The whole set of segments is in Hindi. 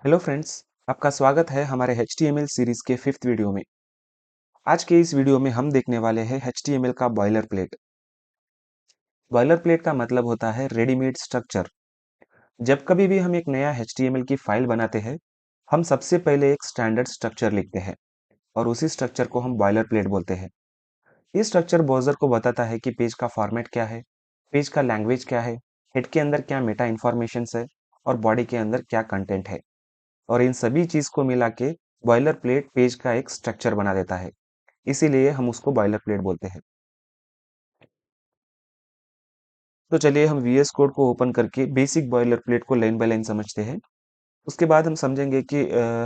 हेलो फ्रेंड्स, आपका स्वागत है हमारे HTML सीरीज के 5th वीडियो में। आज के इस वीडियो में हम देखने वाले हैं HTML का बॉयलर प्लेट। बॉयलर प्लेट का मतलब होता है रेडीमेड स्ट्रक्चर। जब कभी भी हम एक नया HTML की फाइल बनाते हैं, हम सबसे पहले एक स्टैंडर्ड स्ट्रक्चर लिखते हैं और उसी स्ट्रक्चर को हम बॉयलर प्लेट बोलते हैं। ये स्ट्रक्चर ब्राउज़र को बताता है कि पेज का फॉर्मेट क्या है, पेज का लैंग्वेज क्या है, हेड के अंदर क्या मेटा इन्फॉर्मेशंस है और बॉडी के अंदर क्या कंटेंट है। और इन सभी चीज को मिला के बॉयलर प्लेट पेज का एक स्ट्रक्चर बना देता है। इसीलिए हम उसको बॉयलर प्लेट बोलते हैं। तो चलिए हम VS कोड को ओपन करके बेसिक बॉयलर प्लेट को लाइन बाय लाइन समझते हैं। उसके बाद हम समझेंगे कि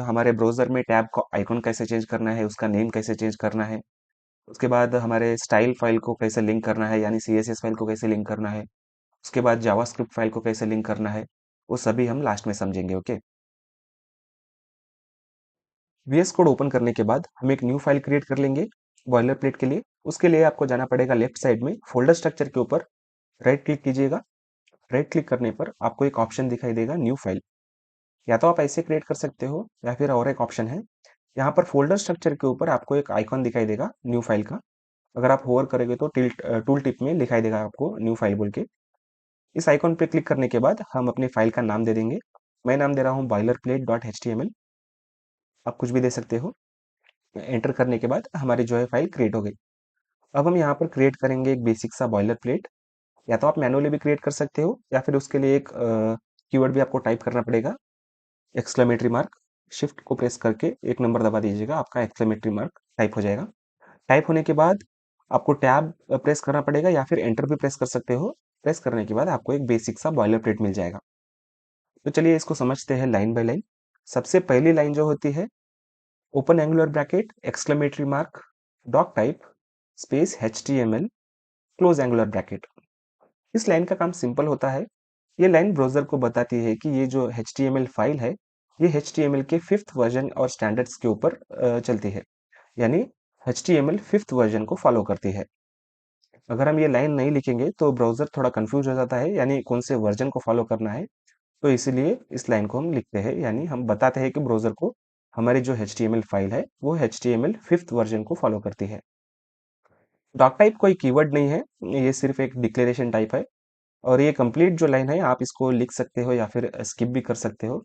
हमारे ब्राउजर में टैब का आइकॉन कैसे चेंज करना है, उसका नेम कैसे चेंज करना है। उसके बाद हमारे स्टाइल फाइल को कैसे लिंक करना है, यानी CSS फाइल को कैसे लिंक करना है। उसके बाद जावास्क्रिप्ट फाइल को कैसे लिंक करना है, वो सभी हम लास्ट में समझेंगे। ओके। VS कोड ओपन करने के बाद हम एक न्यू फाइल क्रिएट कर लेंगे बॉयलर प्लेट के लिए। उसके लिए आपको जाना पड़ेगा लेफ्ट साइड में फोल्डर स्ट्रक्चर के ऊपर, राइट क्लिक कीजिएगा। राइट क्लिक करने पर आपको एक ऑप्शन दिखाई देगा न्यू फाइल। या तो आप ऐसे क्रिएट कर सकते हो या फिर और एक ऑप्शन है, यहाँ पर फोल्डर स्ट्रक्चर के ऊपर आपको एक आइकॉन दिखाई देगा न्यू फाइल का। अगर आप होवर करेंगे तो टूल टिप में दिखाई देगा आपको न्यू फाइल बोल के। इस आइकॉन पे क्लिक करने के बाद हम अपनी फाइल का नाम दे देंगे। मैं नाम दे रहा हूँ बॉयलर प्लेट डॉट HTML। आप कुछ भी दे सकते हो। एंटर करने के बाद हमारी जो है फाइल क्रिएट हो गई। अब हम यहाँ पर क्रिएट करेंगे एक बेसिक सा बॉयलर प्लेट। या तो आप मैनुअली भी क्रिएट कर सकते हो या फिर उसके लिए एक कीवर्ड भी आपको टाइप करना पड़ेगा, एक्सक्लेमेटरी मार्क। शिफ्ट को प्रेस करके एक नंबर दबा दीजिएगा, आपका एक्सक्लेमेटरी मार्क टाइप हो जाएगा। टाइप होने के बाद आपको टैब प्रेस करना पड़ेगा या फिर एंटर भी प्रेस कर सकते हो। प्रेस करने के बाद आपको एक बेसिक सा बॉयलर प्लेट मिल जाएगा। तो चलिए इसको समझते हैं लाइन बाय लाइन। सबसे पहली लाइन जो होती है, open angular bracket exclamatory mark doc type space HTML close angular bracket. इस लाइन का काम सिंपल होता है। ये लाइन ब्राउज़र को बताती है कि ये जो HTML फाइल है, ये HTML के 5th वर्ज़न और स्टैंडर्ड्स के ऊपर चलती है। यानी HTML 5th वर्ज़न को फ़ॉलो करती है। अगर हम ये लाइन नहीं लिखेंगे तो ब्राउज़र थोड़ा कन्फ्यूज़ हो जाता है, यानी कौन से वर्ज़न को फ़ॉलो करना है। तो इसीलिए इस लाइन को हम लिखते हैं, यानी हम बताते हैं कि ब्राउज़र को हमारी जो HTML फाइल है, वो HTML 5th वर्ज़न को फ़ॉलो करती है। डॉक टाइप कोई कीवर्ड नहीं है, ये सिर्फ़ एक डिक्लेरेशन टाइप है। और ये कंप्लीट जो लाइन है आप इसको लिख सकते हो या फिर स्किप भी कर सकते हो।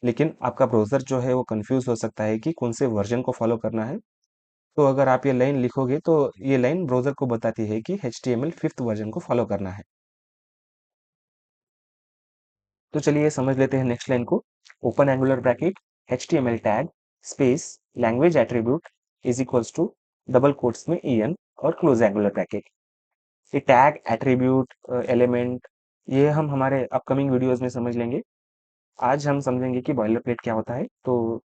लेकिन आपका ब्राउज़र जो है वो कंफ्यूज हो सकता है कि कौन से वर्जन को फॉलो करना है। तो अगर आप ये लाइन लिखोगे तो ये लाइन ब्राउज़र को बताती है कि HTML 5th वर्जन को फॉलो करना है। तो चलिए समझ लेते हैं नेक्स्ट लाइन को। Open angular bracket HTML tag space language attribute is equals to double quotes में en और क्लोज एंगुलर ब्रैकेट। ये टैग एट्रीब्यूट एलिमेंट, ये हम हमारे अपकमिंग वीडियोस में समझ लेंगे। आज हम समझेंगे कि बॉयलर प्लेट क्या होता है। तो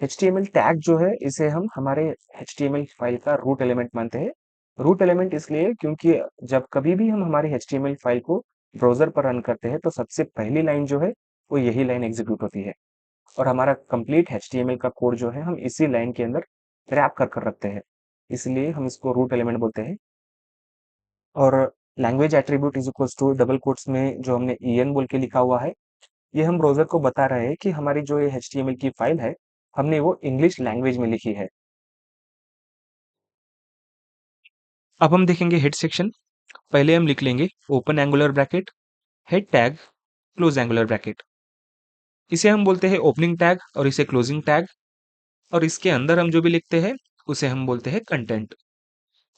HTML टैग जो है इसे हम हमारे HTML फाइल का रूट एलिमेंट मानते हैं। रूट एलिमेंट इसलिए क्योंकि जब कभी भी हम हमारी HTML फाइल को ब्राउज़र पर रन करते हैं तो सबसे पहली लाइन जो है वो यही लाइन एग्जीक्यूट होती है। और हमारा कंप्लीट HTML का कोड जो है हम इसी लाइन के अंदर रैप कर रखते हैं। इसलिए हम इसको रूट एलिमेंट बोलते हैं। और language attribute is equals to double quotes में जो हमने en बोल के लिखा हुआ है, ये हम ब्राउज़र को बता रहे हैं कि हमारी जो ये HTML की फाइल है, हमने वो इंग्लिश लैंग्वेज में लिखी है। अब हम देखेंगे हेड सेक्शन। पहले हम लिख लेंगे open angular bracket head tag close angular bracket. इसे हम बोलते हैं ओपनिंग टैग और इसे क्लोजिंग टैग। और इसके अंदर हम जो भी लिखते हैं उसे हम बोलते हैं कंटेंट।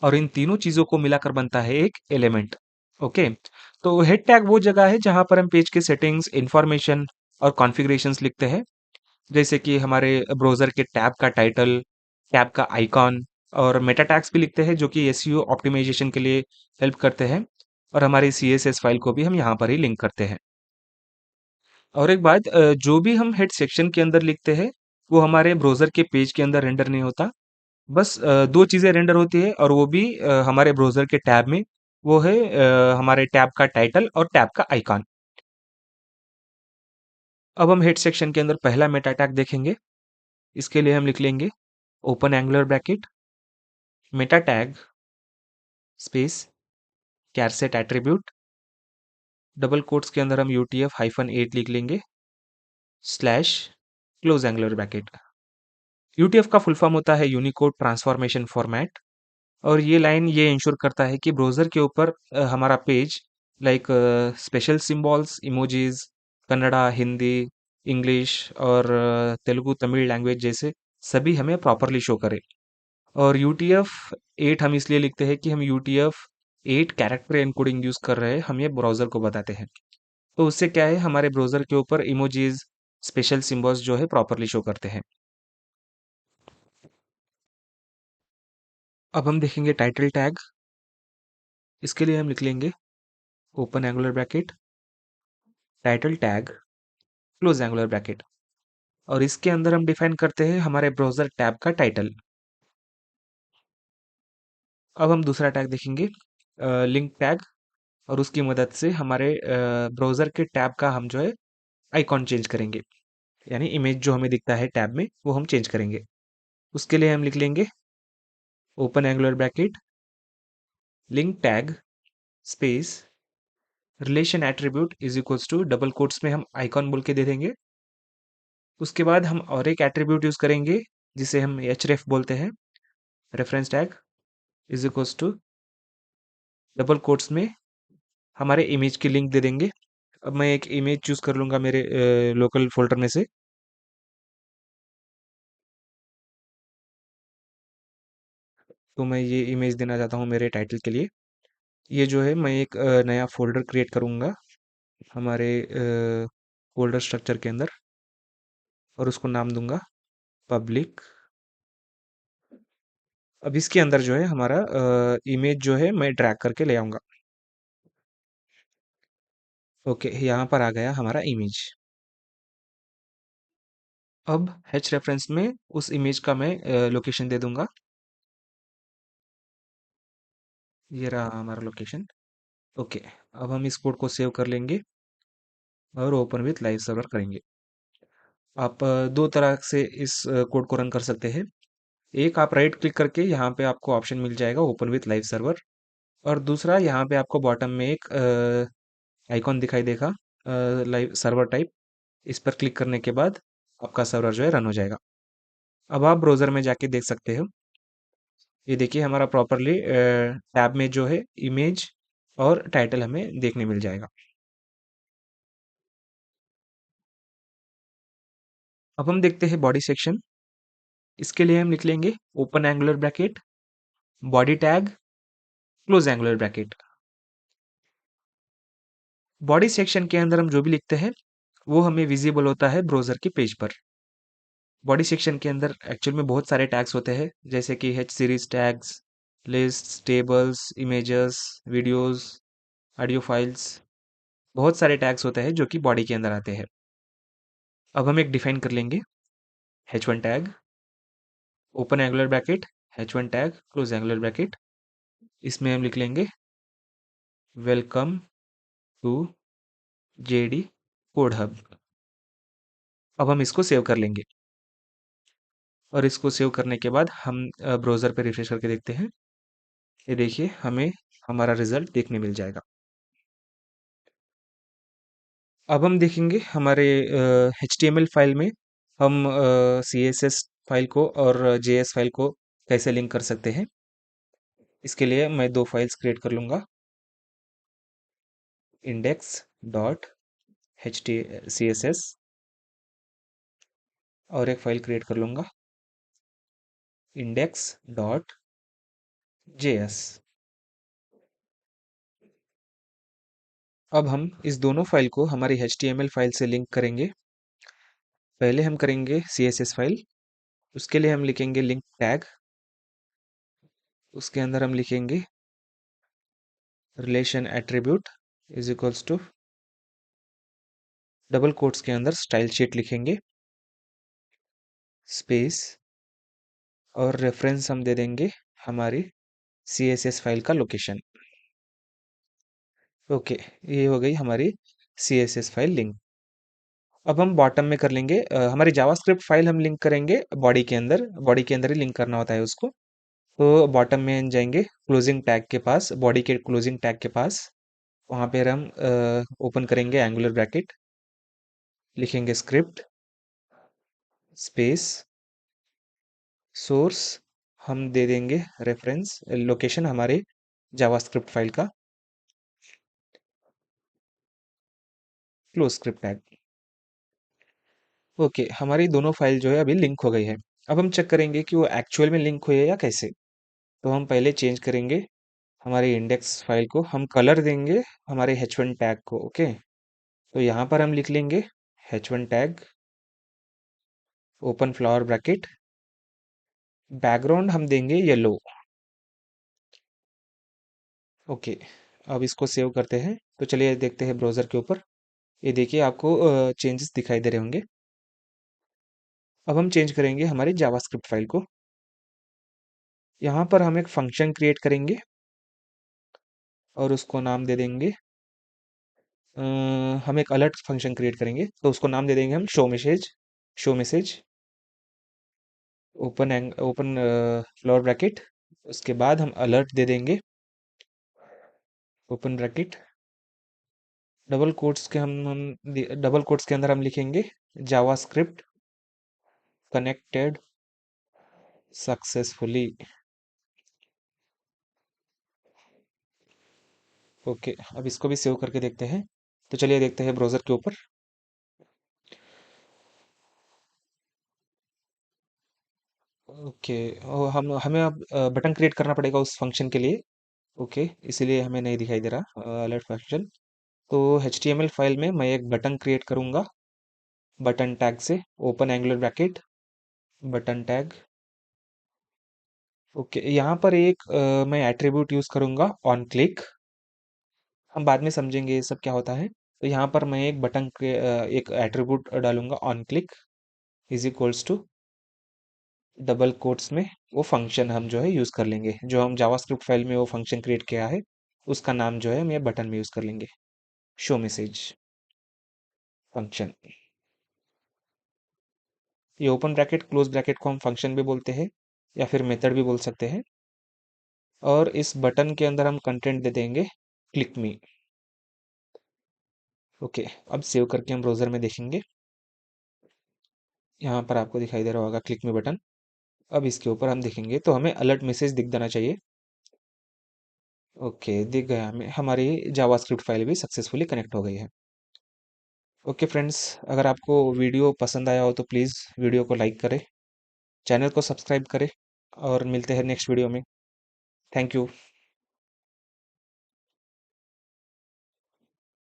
और इन तीनों चीजों को मिलाकर बनता है एक एलिमेंट। ओके। तो हेड टैग वो जगह है जहां पर हम पेज के सेटिंग्स, इंफॉर्मेशन और कॉन्फ़िगरेशंस लिखते हैं। जैसे कि हमारे ब्राउज़र के टैब का टाइटल, टैब का आइकॉन और मेटा टैग्स भी लिखते हैं जो कि एसईओ ऑप्टिमाइजेशन के लिए हेल्प करते हैं। और हमारी सीएसएस फाइल को भी हम यहाँ पर ही लिंक करते हैं। और एक बात, जो भी हम हेड सेक्शन के अंदर लिखते हैं वो हमारे ब्राउज़र के पेज के अंदर रेंडर नहीं होता। बस दो चीज़ें रेंडर होती है और वो भी हमारे ब्राउज़र के टैब में। वो है हमारे टैब का टाइटल और टैब का आइकॉन। अब हम हेड सेक्शन के अंदर पहला मेटा टैग देखेंगे। इसके लिए हम लिख लेंगे open angular bracket meta tag space charset attribute, double quotes के अंदर हम UTF-8 लिख लेंगे, slash close angular bracket. UTF का फुल फॉर्म होता है यूनिकोड ट्रांसफॉर्मेशन फॉर्मेट। और ये लाइन ये इंश्योर करता है कि ब्राउज़र के ऊपर हमारा page like special symbols, emojis, Kannada, Hindi, English और तेलुगु, तमिल लैंग्वेज जैसे सभी हमें प्रॉपरली शो करे। और यूटीएफ 8 हम इसलिए लिखते हैं कि हम यूटीएफ 8 कैरेक्टर एनकोडिंग यूज कर रहे हैं, हम ये ब्राउज़र को बताते हैं। तो उससे क्या है, हमारे ब्राउज़र के ऊपर इमोजीज, स्पेशल सिंबल्स जो है प्रॉपरली शो करते हैं। अब हम देखेंगे टाइटल टैग। इसके लिए हम लिख लेंगे open angular bracket title tag close angular bracket. और इसके अंदर हम डिफाइन करते हैं हमारे ब्राउजर टैब का टाइटल। अब हम दूसरा टैग देखेंगे लिंक टैग। और उसकी मदद से हमारे ब्राउजर के टैब का हम जो है आइकॉन चेंज करेंगे, यानी इमेज जो हमें दिखता है टैब में वो हम चेंज करेंगे। उसके लिए हम लिख लेंगे open angular bracket link tag space relation attribute is equals to double quotes में हम आइकॉन बोल के दे देंगे। उसके बाद हम और एक एट्रीब्यूट यूज करेंगे जिसे हम href बोलते हैं, reference tag is equals to double quotes में हमारे इमेज की लिंक दे देंगे। अब मैं एक इमेज चूज कर लूंगा मेरे लोकल फोल्डर में से। तो मैं ये इमेज देना चाहता हूँ मेरे टाइटल के लिए। ये जो है मैं एक नया फोल्डर क्रिएट करूंगा हमारे फोल्डर स्ट्रक्चर के अंदर और उसको नाम दूंगा पब्लिक। अब इसके अंदर जो है हमारा इमेज जो है मैं ड्रैग करके ले आऊंगा। ओके, यहाँ पर आ गया हमारा इमेज। अब h रेफरेंस में उस इमेज का मैं लोकेशन दे दूंगा। ये रहा हमारा लोकेशन। ओके, अब हम इस कोड को सेव कर लेंगे और ओपन विथ लाइव सर्वर करेंगे। आप दो तरह से इस कोड को रन कर सकते हैं। एक, आप राइट क्लिक करके यहाँ पे आपको ऑप्शन मिल जाएगा ओपन विथ लाइव सर्वर। और दूसरा, यहाँ पे आपको बॉटम में एक आइकॉन दिखाई देगा लाइव सर्वर टाइप। इस पर क्लिक करने के बाद आपका सर्वर जो है रन हो जाएगा। अब आप ब्राउज़र में जाके देख सकते हो। ये देखिए हमारा प्रॉपरली टैब में जो है इमेज और टाइटल हमें देखने मिल जाएगा। अब हम देखते हैं बॉडी सेक्शन। इसके लिए हम लिख लेंगे open angular bracket body tag close angular bracket. Body section के अंदर हम जो भी लिखते हैं वो हमें विजिबल होता है ब्राउज़र के पेज पर। बॉडी सेक्शन के अंदर एक्चुअल में बहुत सारे टैग्स होते हैं, जैसे कि h series tags, lists, tables, images, videos, audio files. बहुत सारे टैग्स होते हैं जो कि बॉडी के अंदर आते हैं। अब हम एक डिफाइन कर लेंगे h1 tag open angular bracket h1 tag close angular bracket. इसमें हम लिख लेंगे welcome to JD Code Hub. अब हम इसको सेव कर लेंगे और इसको सेव करने के बाद हम ब्राउज़र पे रिफ्रेश करके देखते हैं। ये देखिए हमें हमारा रिजल्ट देखने मिल जाएगा। अब हम देखेंगे हमारे HTML फाइल में हम CSS फाइल को और JS फाइल को कैसे लिंक कर सकते हैं। इसके लिए मैं दो फाइल्स क्रिएट कर लूँगा, इंडेक्स डॉट CSS और एक फाइल क्रिएट कर लूँगा इंडेक्स डॉट JS। अब हम इस दोनों फाइल को हमारी HTML फाइल से लिंक करेंगे। पहले हम करेंगे CSS फाइल। उसके लिए हम लिखेंगे लिंक टैग। उसके अंदर हम लिखेंगे relation attribute is equals to double quotes के अंदर स्टाइल शीट लिखेंगे स्पेस और रेफरेंस हम दे देंगे हमारी CSS फाइल का लोकेशन। ओके, ये हो गई हमारी CSS फाइल लिंक। अब हम बॉटम में कर लेंगे हमारी जावास्क्रिप्ट फाइल हम लिंक करेंगे बॉडी के अंदर ही लिंक करना होता है उसको। तो बॉटम में जाएंगे क्लोजिंग टैग के पास, बॉडी के क्लोजिंग टैग के पास। वहाँ पे हम ओपन करेंगे एंगुलर ब्रैकेट, लिखेंगे स्क्रिप्ट स्पेस सोर्स, हम दे देंगे रेफरेंस लोकेशन हमारे जावास्क्रिप्ट फाइल का, क्लोज स्क्रिप्ट टैग। ओके, हमारी दोनों फाइल जो है अभी लिंक हो गई है। अब हम चेक करेंगे कि वो एक्चुअल में लिंक हुई है या कैसे। तो हम पहले चेंज करेंगे हमारी इंडेक्स फाइल को, हम कलर देंगे हमारे h1 टैग को। ओके, तो यहाँ पर हम लिख लेंगे h1 tag open flower bracket, background हम देंगे येलो। ओके, अब इसको सेव करते हैं। तो चलिए देखते हैं ब्राउज़र के ऊपर। ये देखिए आपको चेंजेस दिखाई दे रहे होंगे। अब हम चेंज करेंगे हमारी जावास्क्रिप्ट फाइल को। यहाँ पर हम एक फंक्शन क्रिएट करेंगे और उसको नाम दे देंगे, हम एक अलर्ट फंक्शन क्रिएट करेंगे तो उसको नाम दे देंगे हम show message open floor bracket. उसके बाद हम अलर्ट दे देंगे ओपन ब्रैकेट, डबल कोट्स के अंदर हम लिखेंगे जावास्क्रिप्ट कनेक्टेड सक्सेसफुली। ओके, अब इसको भी सेव करके देखते हैं। तो चलिए देखते हैं ब्राउज़र के ऊपर। ओके, हम हमें अब बटन क्रिएट करना पड़ेगा उस फंक्शन के लिए। ओके, इसीलिए हमें नहीं दिखाई दे रहा अलर्ट फंक्शन। तो HTML फाइल में मैं एक बटन क्रिएट करूंगा बटन टैग से, open angular bracket button tag. Okay, यहाँ पर एक मैं एट्रीब्यूट यूज करूंगा ऑन क्लिक, हम बाद में समझेंगे ये सब क्या होता है। तो यहाँ पर मैं एक एट्रीब्यूट डालूंगा on click is equals to double quotes में वो फंक्शन हम जो है यूज कर लेंगे, जो हम जावास्क्रिप्ट फाइल में वो फंक्शन क्रिएट किया है उसका नाम जो है हम ये बटन में यूज कर लेंगे, शो मैसेज फंक्शन। ये ओपन ब्रैकेट क्लोज ब्रैकेट को हम फंक्शन भी बोलते हैं या फिर मेथड भी बोल सकते हैं। और इस बटन के अंदर हम कंटेंट दे देंगे क्लिक मी। ओके, अब सेव करके हम ब्राउजर में देखेंगे। यहाँ पर आपको दिखाई दे रहा होगा क्लिक मी बटन। अब इसके ऊपर हम देखेंगे तो हमें अलर्ट मैसेज दिख जाना चाहिए। ओके, दिख गया हमें, हमारी जावास्क्रिप्ट फाइल भी सक्सेसफुली कनेक्ट हो गई है। ओके फ्रेंड्स, अगर आपको वीडियो पसंद आया हो तो प्लीज़ वीडियो को लाइक करें, चैनल को सब्सक्राइब करें और मिलते हैं नेक्स्ट वीडियो में। Thank you.